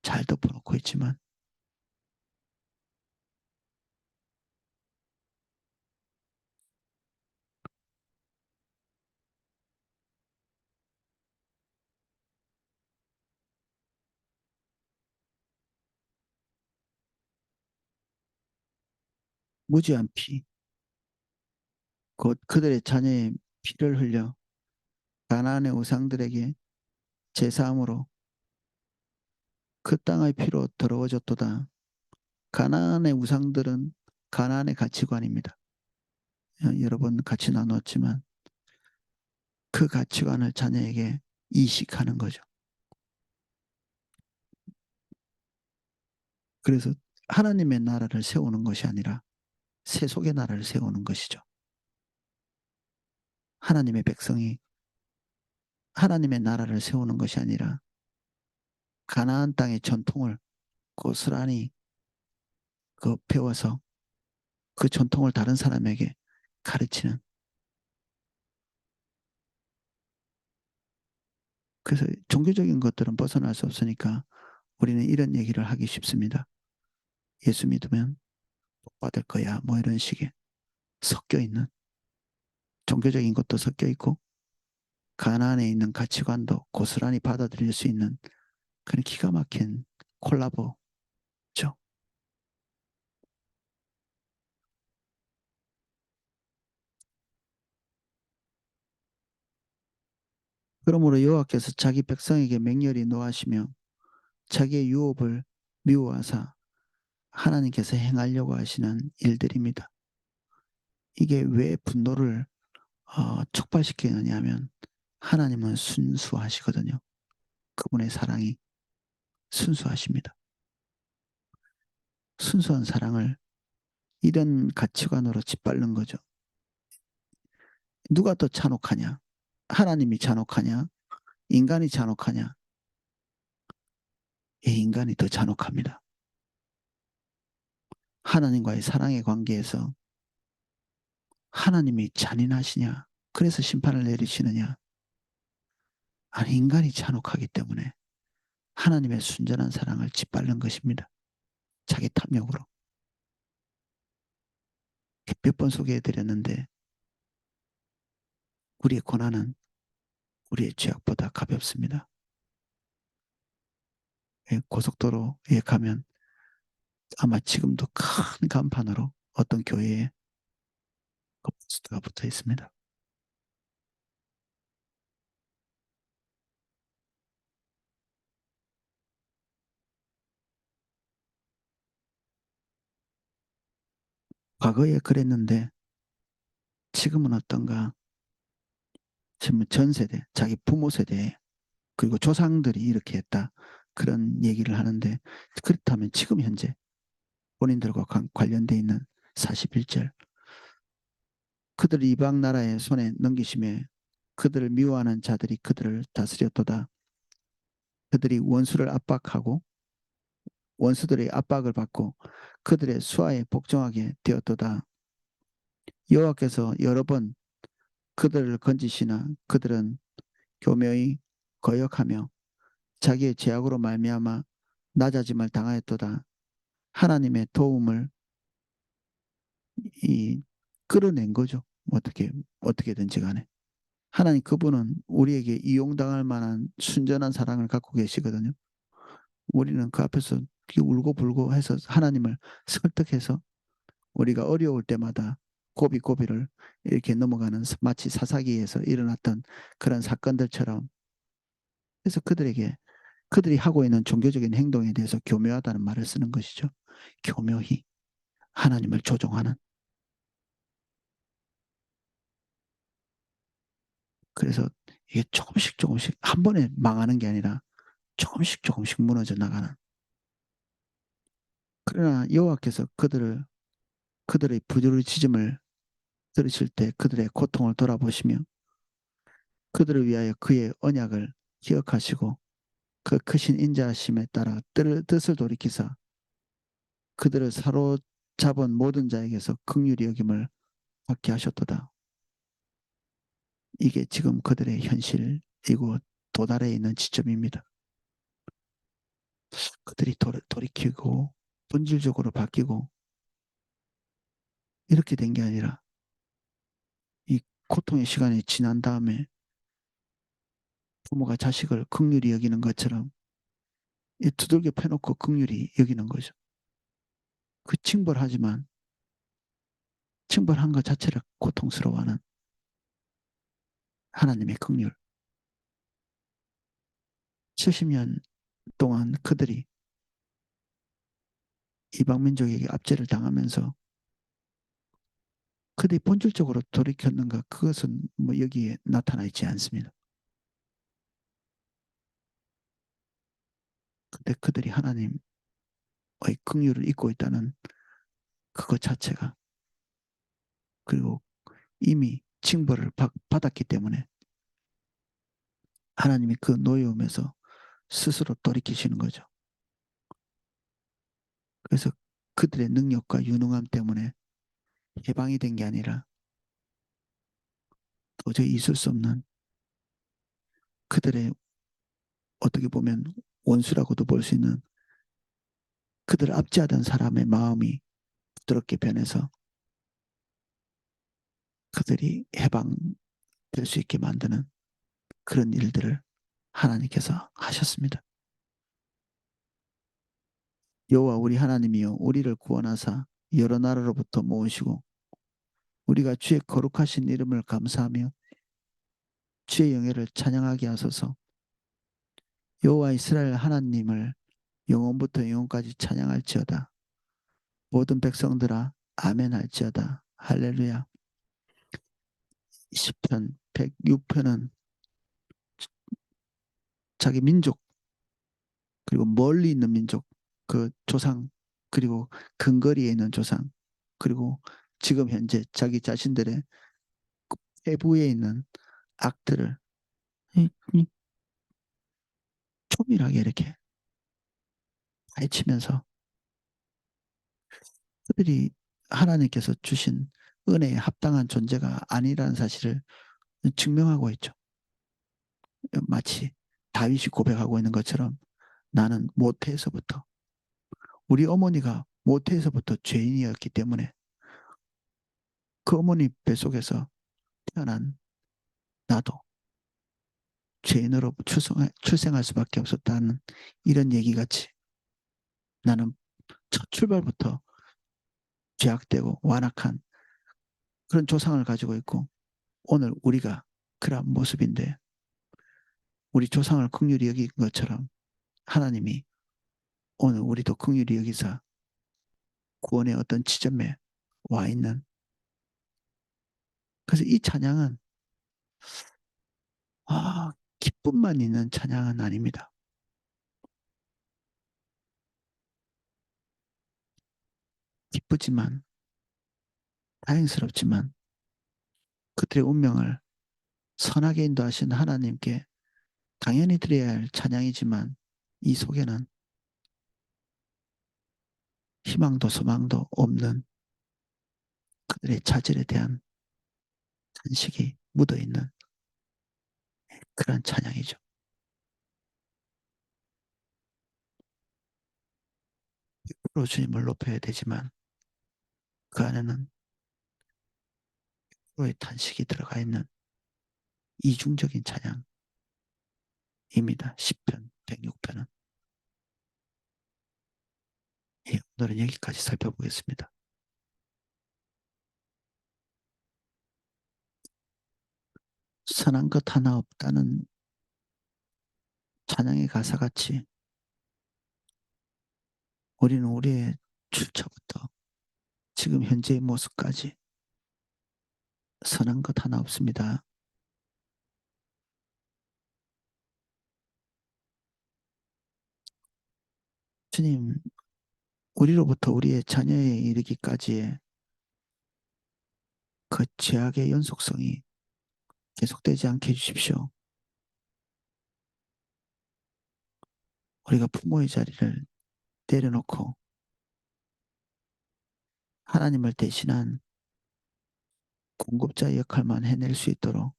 잘 덮어놓고 있지만 무지한 피, 곧 그들의 자녀의 피를 흘려 가나안의 우상들에게 제사함으로 그 땅의 피로 더러워졌도다. 가나안의 우상들은 가나안의 가치관입니다. 여러 번 같이 나눴지만 그 가치관을 자녀에게 이식하는 거죠. 그래서 하나님의 나라를 세우는 것이 아니라 세속의 나라를 세우는 것이죠. 하나님의 백성이 하나님의 나라를 세우는 것이 아니라 가나안 땅의 전통을 고스란히 배워서 그 전통을 다른 사람에게 가르치는. 그래서 종교적인 것들은 벗어날 수 없으니까 우리는 이런 얘기를 하기 쉽습니다. 예수 믿으면 복 받을 거야. 뭐 이런 식의 섞여 있는 종교적인 것도 섞여 있고 가나안에 있는 가치관도 고스란히 받아들일 수 있는 그런 기가 막힌 콜라보죠. 그러므로 여호와께서 자기 백성에게 맹렬히 노하시며 자기의 유업을 미워하사 하나님께서 행하려고 하시는 일들입니다. 이게 왜 분노를 촉발시키느냐 하면 하나님은 순수하시거든요. 그분의 사랑이 순수하십니다. 순수한 사랑을 이런 가치관으로 짓밟는 거죠. 누가 더 잔혹하냐? 하나님이 잔혹하냐? 인간이 잔혹하냐? 인간이 더 잔혹합니다. 하나님과의 사랑의 관계에서 하나님이 잔인하시냐? 그래서 심판을 내리시느냐? 아니, 인간이 잔혹하기 때문에 하나님의 순전한 사랑을 짓밟는 것입니다. 자기 탐욕으로. 몇 번 소개해드렸는데 우리의 고난은 우리의 죄악보다 가볍습니다. 고속도로에 가면 아마 지금도 큰 간판으로 어떤 교회에 그 포스터가 붙어 있습니다. 과거에 그랬는데 지금은 어떤가? 지금 전 세대, 자기 부모 세대, 그리고 조상들이 이렇게 했다. 그런 얘기를 하는데 그렇다면 지금 현재 본인들과 관련돼 있는 41절 그들 이방 나라의 손에 넘기심에 그들을 미워하는 자들이 그들을 다스렸도다. 그들이 원수를 압박하고 원수들의 압박을 받고 그들의 수하에 복종하게 되었도다. 여호와께서 여러 번 그들을 건지시나 그들은 교묘히 거역하며 자기의 죄악으로 말미암아 낮아짐을 당하였도다. 하나님의 도움을 이 끌어낸 거죠. 어떻게든지 간에. 하나님 그분은 우리에게 이용당할 만한 순전한 사랑을 갖고 계시거든요. 우리는 그 앞에서 울고불고 해서 하나님을 설득해서 우리가 어려울 때마다 고비고비를 이렇게 넘어가는 마치 사사기에서 일어났던 그런 사건들처럼 그래서 그들이 하고 있는 종교적인 행동에 대해서 교묘하다는 말을 쓰는 것이죠. 교묘히 하나님을 조종하는. 그래서 이게 조금씩 조금씩 한 번에 망하는 게 아니라 조금씩 조금씩 무너져 나가는. 그러나 여호와께서 그들의 부르짖음을 들으실 때 그들의 고통을 돌아보시며 그들을 위하여 그의 언약을 기억하시고 그 크신 인자심에 따라 뜻을 돌이키사 그들을 사로잡은 모든 자에게서 긍휼히 여김을 받게 하셨도다. 이게 지금 그들의 현실이고 도달해 있는 지점입니다. 그들이 돌이키고 본질적으로 바뀌고 이렇게 된 게 아니라 이 고통의 시간이 지난 다음에 부모가 자식을 긍휼히 여기는 것처럼 두들겨 패놓고 긍휼히 여기는 거죠. 그 징벌하지만 징벌한 것 자체를 고통스러워하는 하나님의 긍휼. 70년 동안 그들이 이방민족에게 압제를 당하면서 그들이 본질적으로 돌이켰는가 그것은 뭐 여기에 나타나 있지 않습니다. 근데 그들이 하나님의 긍휼을 잊고 있다는 그것 자체가 그리고 이미 징벌을 받았기 때문에 하나님이 그 노여움에서 스스로 돌이키시는 거죠. 그래서 그들의 능력과 유능함 때문에 해방이 된 게 아니라 도저히 있을 수 없는 그들의 어떻게 보면 원수라고도 볼 수 있는 그들을 압제하던 사람의 마음이 부드럽게 변해서 그들이 해방될 수 있게 만드는 그런 일들을 하나님께서 하셨습니다. 여호와 우리 하나님이여 우리를 구원하사 여러 나라로부터 모으시고 우리가 주의 거룩하신 이름을 감사하며 주의 영예를 찬양하게 하소서. 여호와 이스라엘 하나님을 영원부터 영원까지 찬양할지어다. 모든 백성들아 아멘 할지어다. 할렐루야. 시편 106편은 자기 민족 그리고 멀리 있는 민족 그 조상 그리고 근거리에 있는 조상 그리고 지금 현재 자기 자신들의 내부에 있는 악들을 초밀하게 이렇게 파헤치면서 그들이 하나님께서 주신 은혜에 합당한 존재가 아니라는 사실을 증명하고 있죠. 마치 다윗이 고백하고 있는 것처럼 나는 모태에서부터 우리 어머니가 모태에서부터 죄인이었기 때문에 그 어머니 뱃속에서 태어난 나도 죄인으로 출생할 수밖에 없었다는 이런 얘기 같이 나는 첫 출발부터 죄악되고 완악한 그런 조상을 가지고 있고 오늘 우리가 그런 모습인데 우리 조상을 긍휼히 여긴 것처럼 하나님이 오늘 우리도 긍휼히 여기사 구원의 어떤 지점에 와 있는 그래서 이 찬양은 기쁨만 있는 찬양은 아닙니다. 기쁘지만 다행스럽지만 그들의 운명을 선하게 인도하신 하나님께 당연히 드려야 할 찬양이지만 이 속에는 희망도 소망도 없는 그들의 자질에 대한 탄식이 묻어있는 그런 찬양이죠. 프로 주님을 높여야 되지만 그 안에는 프로의 탄식이 들어가 있는 이중적인 찬양입니다. 10편, 106편은. 예, 오늘은 여기까지 살펴보겠습니다. 선한 것 하나 없다는 찬양의 가사같이 우리는 우리의 출처부터 지금 현재의 모습까지 선한 것 하나 없습니다. 주님, 우리로부터 우리의 자녀에 이르기까지의 그 죄악의 연속성이 계속되지 않게 해주십시오. 우리가 부모의 자리를 내려놓고 하나님을 대신한 공급자의 역할만 해낼 수 있도록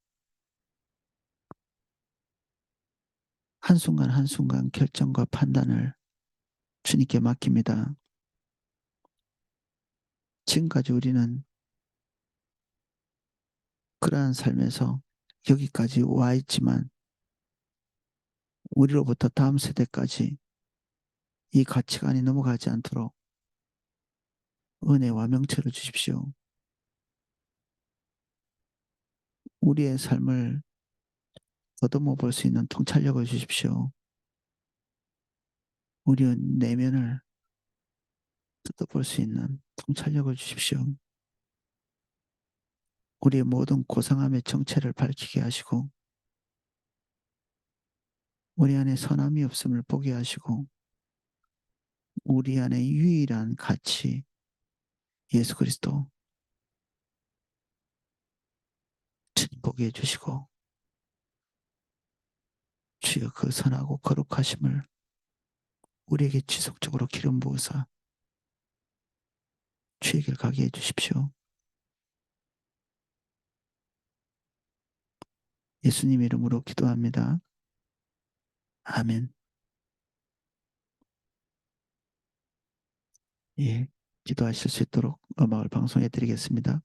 한순간 한순간 결정과 판단을 주님께 맡깁니다. 지금까지 우리는 그러한 삶에서 여기까지 와 있지만 우리로부터 다음 세대까지 이 가치관이 넘어가지 않도록 은혜와 명철을 주십시오. 우리의 삶을 더듬어 볼 수 있는 통찰력을 주십시오. 우리의 내면을 뜯어볼 수 있는 통찰력을 주십시오. 우리의 모든 고상함의 정체를 밝히게 하시고 우리 안에 선함이 없음을 보게 하시고 우리 안에 유일한 가치 예수 그리스도 보게 해주시고 주여 그 선하고 거룩하심을 우리에게 지속적으로 기름 부으사 주의 길 가게 해주십시오. 예수님 이름으로 기도합니다. 아멘. 예, 기도하실 수 있도록 음악을 방송해 드리겠습니다.